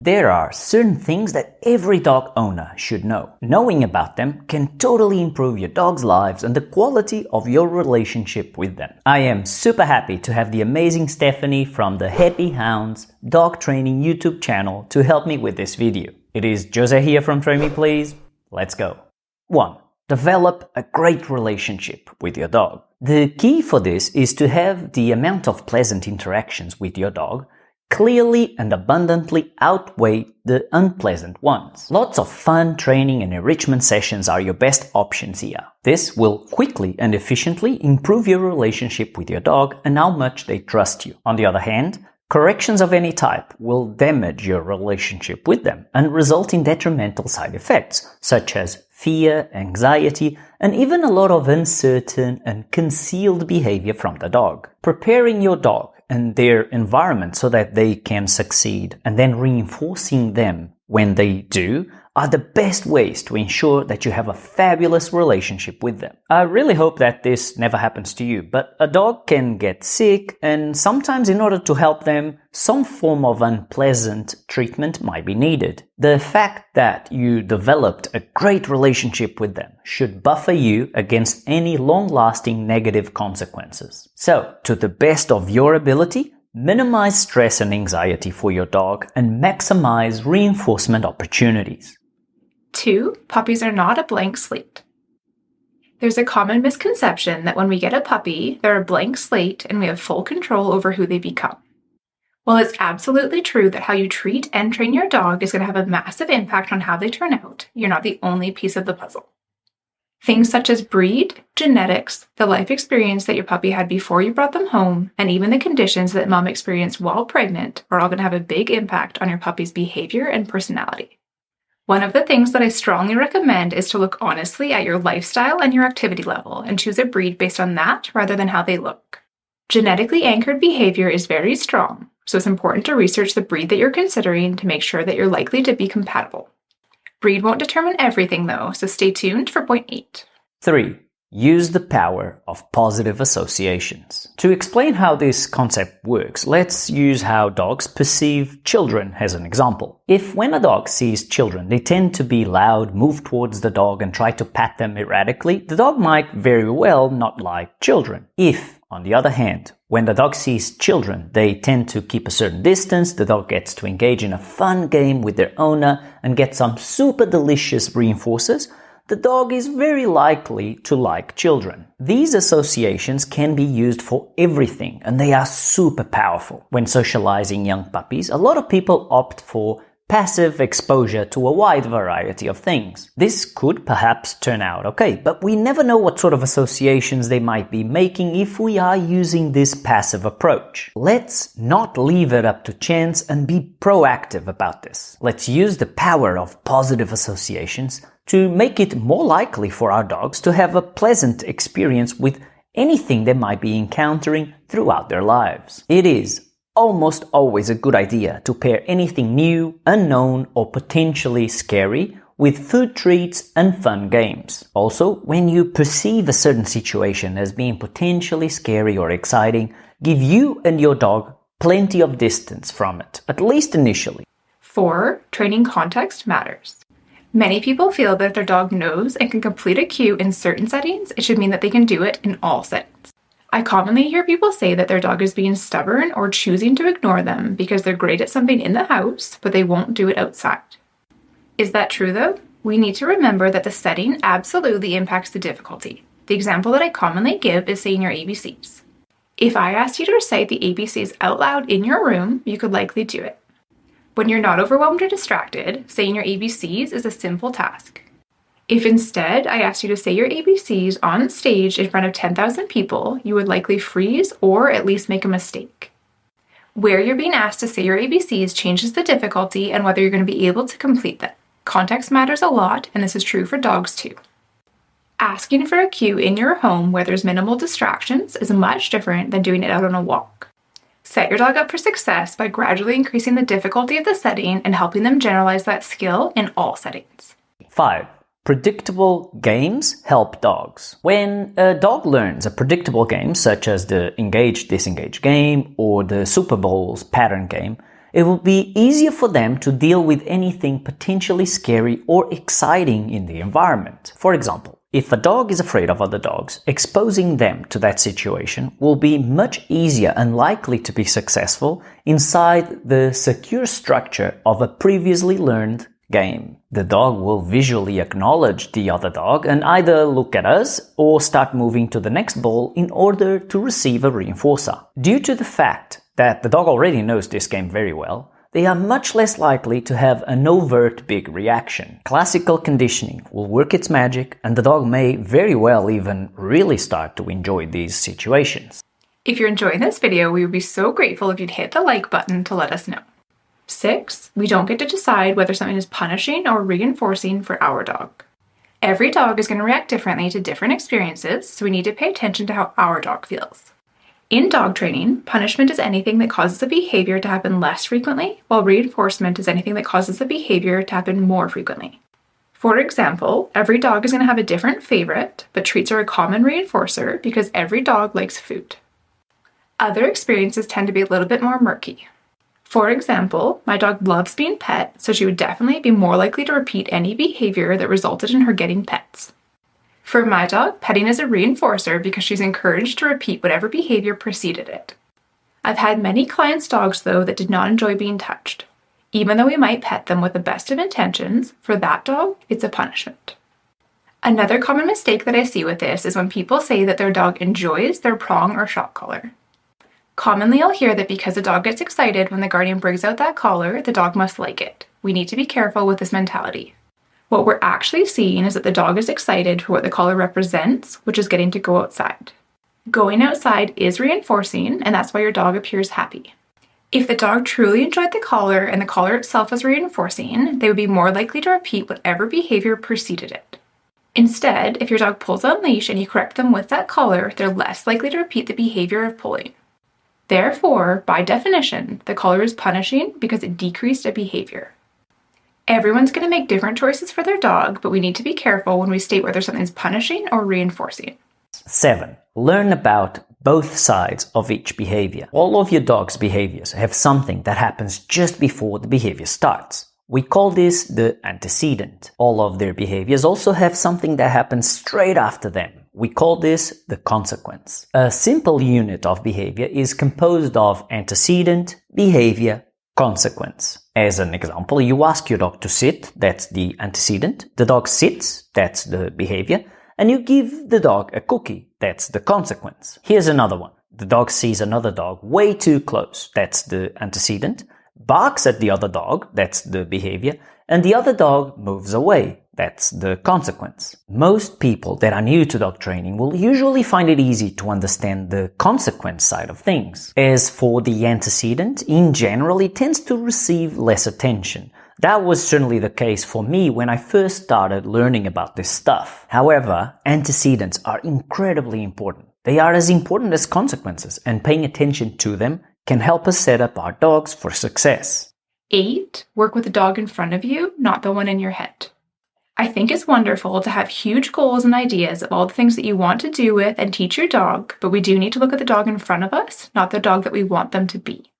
There are certain things that every dog owner should know. Knowing about them can totally improve your dog's lives and the quality of your relationship with them. I am super happy to have the amazing Stephanie from the Happy Hounds dog training YouTube channel to help me with this video. It is Jose here from Train Me Please. Let's go. 1. Develop a great relationship with your dog. The key for this is to have the amount of pleasant interactions with your dog clearly and abundantly outweigh the unpleasant ones. Lots of fun training and enrichment sessions are your best options here. This will quickly and efficiently improve your relationship with your dog and how much they trust you. On the other hand, corrections of any type will damage your relationship with them and result in detrimental side effects, such as fear, anxiety, and even a lot of uncertain and concealed behavior from the dog. Preparing your dog and their environment so that they can succeed and then reinforcing them when they do are the best ways to ensure that you have a fabulous relationship with them. I really hope that this never happens to you, but a dog can get sick and sometimes in order to help them, some form of unpleasant treatment might be needed. The fact that you developed a great relationship with them should buffer you against any long-lasting negative consequences. So, to the best of your ability, minimize stress and anxiety for your dog and maximize reinforcement opportunities. 2. Puppies are not a blank slate. There's a common misconception that when we get a puppy, they're a blank slate and we have full control over who they become. While it's absolutely true that how you treat and train your dog is going to have a massive impact on how they turn out, you're not the only piece of the puzzle. Things such as breed, genetics, the life experience that your puppy had before you brought them home, and even the conditions that mom experienced while pregnant are all going to have a big impact on your puppy's behavior and personality. One of the things that I strongly recommend is to look honestly at your lifestyle and your activity level and choose a breed based on that rather than how they look. Genetically anchored behavior is very strong, so it's important to research the breed that you're considering to make sure that you're likely to be compatible. Breed won't determine everything though, so stay tuned for point 8. 3. Use the power of positive associations. To explain how this concept works, let's use how dogs perceive children as an example. If when a dog sees children, they tend to be loud, move towards the dog and try to pat them erratically, the dog might very well not like children. If, on the other hand, when the dog sees children, they tend to keep a certain distance, the dog gets to engage in a fun game with their owner and get some super delicious reinforcers, the dog is very likely to like children. These associations can be used for everything and they are super powerful. When socializing young puppies, a lot of people opt for passive exposure to a wide variety of things. This could perhaps turn out okay, but we never know what sort of associations they might be making if we are using this passive approach. Let's not leave it up to chance and be proactive about this. Let's use the power of positive associations to make it more likely for our dogs to have a pleasant experience with anything they might be encountering throughout their lives. It is almost always a good idea to pair anything new, unknown, or potentially scary with food treats and fun games. Also, when you perceive a certain situation as being potentially scary or exciting, give you and your dog plenty of distance from it, at least initially. 4. Training context matters. Many people feel that if their dog knows and can complete a cue in certain settings, it should mean that they can do it in all settings. I commonly hear people say that their dog is being stubborn or choosing to ignore them because they're great at something in the house, but they won't do it outside. Is that true though? We need to remember that the setting absolutely impacts the difficulty. The example that I commonly give is saying your ABCs. If I asked you to recite the ABCs out loud in your room, you could likely do it. When you're not overwhelmed or distracted, saying your ABCs is a simple task. If instead I asked you to say your ABCs on stage in front of 10,000 people, you would likely freeze or at least make a mistake. Where you're being asked to say your ABCs changes the difficulty and whether you're going to be able to complete them. Context matters a lot, and this is true for dogs too. Asking for a cue in your home where there's minimal distractions is much different than doing it out on a walk. Set your dog up for success by gradually increasing the difficulty of the setting and helping them generalize that skill in all settings. 5. Predictable games help dogs. When a dog learns a predictable game, such as the engage-disengage game or the Super Bowl's pattern game, it will be easier for them to deal with anything potentially scary or exciting in the environment. For example, if a dog is afraid of other dogs, exposing them to that situation will be much easier and likely to be successful inside the secure structure of a previously learned game. The dog will visually acknowledge the other dog and either look at us or start moving to the next ball in order to receive a reinforcer. Due to the fact that the dog already knows this game very well, they are much less likely to have an overt big reaction. Classical conditioning will work its magic, and the dog may very well even really start to enjoy these situations. If you're enjoying this video, we would be so grateful if you'd hit the like button to let us know. 6. We don't get to decide whether something is punishing or reinforcing for our dog. Every dog is going to react differently to different experiences, so we need to pay attention to how our dog feels. In dog training, punishment is anything that causes a behavior to happen less frequently, while reinforcement is anything that causes the behavior to happen more frequently. For example, every dog is going to have a different favorite, but treats are a common reinforcer because every dog likes food. Other experiences tend to be a little bit more murky. For example, my dog loves being pet, so she would definitely be more likely to repeat any behavior that resulted in her getting pets. For my dog, petting is a reinforcer because she's encouraged to repeat whatever behavior preceded it. I've had many clients' dogs, though, that did not enjoy being touched. Even though we might pet them with the best of intentions, for that dog, it's a punishment. Another common mistake that I see with this is when people say that their dog enjoys their prong or shock collar. Commonly, I'll hear that because a dog gets excited when the guardian brings out that collar, the dog must like it. We need to be careful with this mentality. What we're actually seeing is that the dog is excited for what the collar represents, which is getting to go outside. Going outside is reinforcing, and that's why your dog appears happy. If the dog truly enjoyed the collar and the collar itself was reinforcing, they would be more likely to repeat whatever behavior preceded it. Instead, if your dog pulls on leash and you correct them with that collar, they're less likely to repeat the behavior of pulling. Therefore, by definition, the collar is punishing because it decreased a behavior. Everyone's going to make different choices for their dog, but we need to be careful when we state whether something's punishing or reinforcing. 7. Learn about both sides of each behavior. All of your dog's behaviors have something that happens just before the behavior starts. We call this the antecedent. All of their behaviors also have something that happens straight after them. We call this the consequence. A simple unit of behavior is composed of antecedent, behavior, consequence. As an example, you ask your dog to sit, that's the antecedent. The dog sits, that's the behavior. And you give the dog a cookie, that's the consequence. Here's another one. The dog sees another dog way too close, that's the antecedent. Barks at the other dog, that's the behavior. And the other dog moves away, that's the consequence. Most people that are new to dog training will usually find it easy to understand the consequence side of things. As for the antecedent, in general, it tends to receive less attention. That was certainly the case for me when I first started learning about this stuff. However, antecedents are incredibly important. They are as important as consequences, and paying attention to them can help us set up our dogs for success. 8. Work with the dog in front of you, not the one in your head. I think it's wonderful to have huge goals and ideas of all the things that you want to do with and teach your dog, but we do need to look at the dog in front of us, not the dog that we want them to be.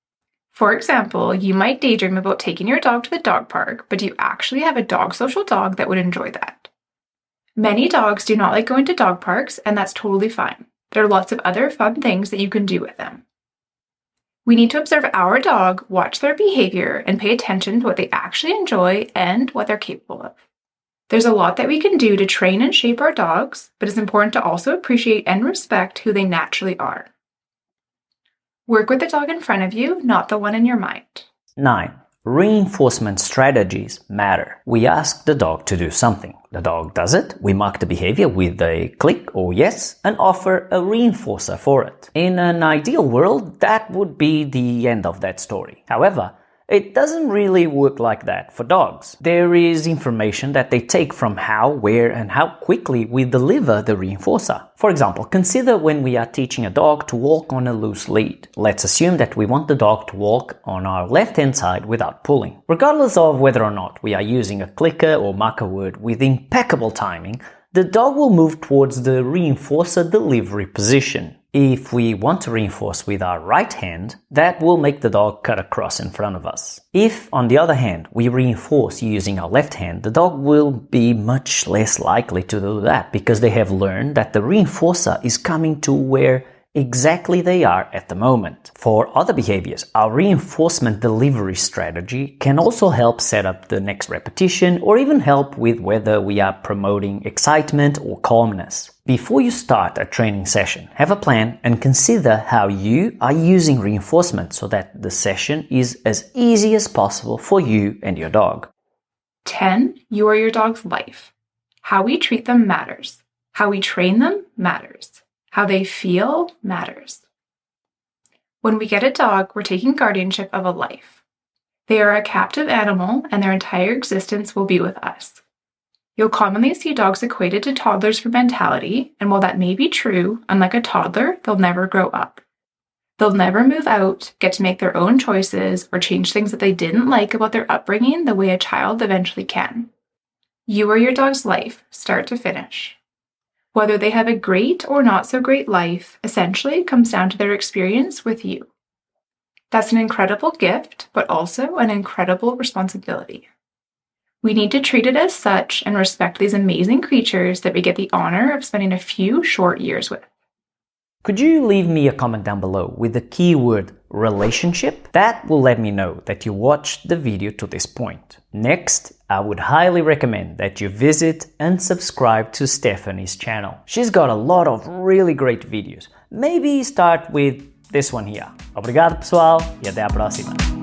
For example, you might daydream about taking your dog to the dog park, but do you actually have a dog social dog that would enjoy that? Many dogs do not like going to dog parks, and that's totally fine. There are lots of other fun things that you can do with them. We need to observe our dog, watch their behavior, and pay attention to what they actually enjoy and what they're capable of. There's a lot that we can do to train and shape our dogs, but it's important to also appreciate and respect who they naturally are. Work with the dog in front of you, not the one in your mind. 9. Reinforcement strategies matter. We ask the dog to do something. The dog does it. We mark the behavior with a click or yes and offer a reinforcer for it. In an ideal world, that would be the end of that story. However, it doesn't really work like that for dogs. There is information that they take from how, where, and how quickly we deliver the reinforcer. For example, consider when we are teaching a dog to walk on a loose lead. Let's assume that we want the dog to walk on our left-hand side without pulling. Regardless of whether or not we are using a clicker or marker word with impeccable timing, the dog will move towards the reinforcer delivery position. If we want to reinforce with our right hand, that will make the dog cut across in front of us. If, on the other hand, we reinforce using our left hand, the dog will be much less likely to do that because they have learned that the reinforcer is coming to where exactly they are at the moment. For other behaviors, our reinforcement delivery strategy can also help set up the next repetition or even help with whether we are promoting excitement or calmness. Before you start a training session, have a plan and consider how you are using reinforcement so that the session is as easy as possible for you and your dog. 10. You are your dog's life. How we treat them matters. How we train them matters. How they feel matters. When we get a dog, we're taking guardianship of a life. They are a captive animal and their entire existence will be with us. You'll commonly see dogs equated to toddlers for mentality, and while that may be true, unlike a toddler, they'll never grow up. They'll never move out, get to make their own choices, or change things that they didn't like about their upbringing the way a child eventually can. You are your dog's life, start to finish. Whether they have a great or not so great life essentially comes down to their experience with you. That's an incredible gift, but also an incredible responsibility. We need to treat it as such and respect these amazing creatures that we get the honor of spending a few short years with. Could you leave me a comment down below with the keyword relationship? That will let me know that you watched the video to this point. Next, I would highly recommend that you visit and subscribe to Stephanie's channel. She's got a lot of really great videos. Maybe start with this one here. Obrigado pessoal e até a próxima.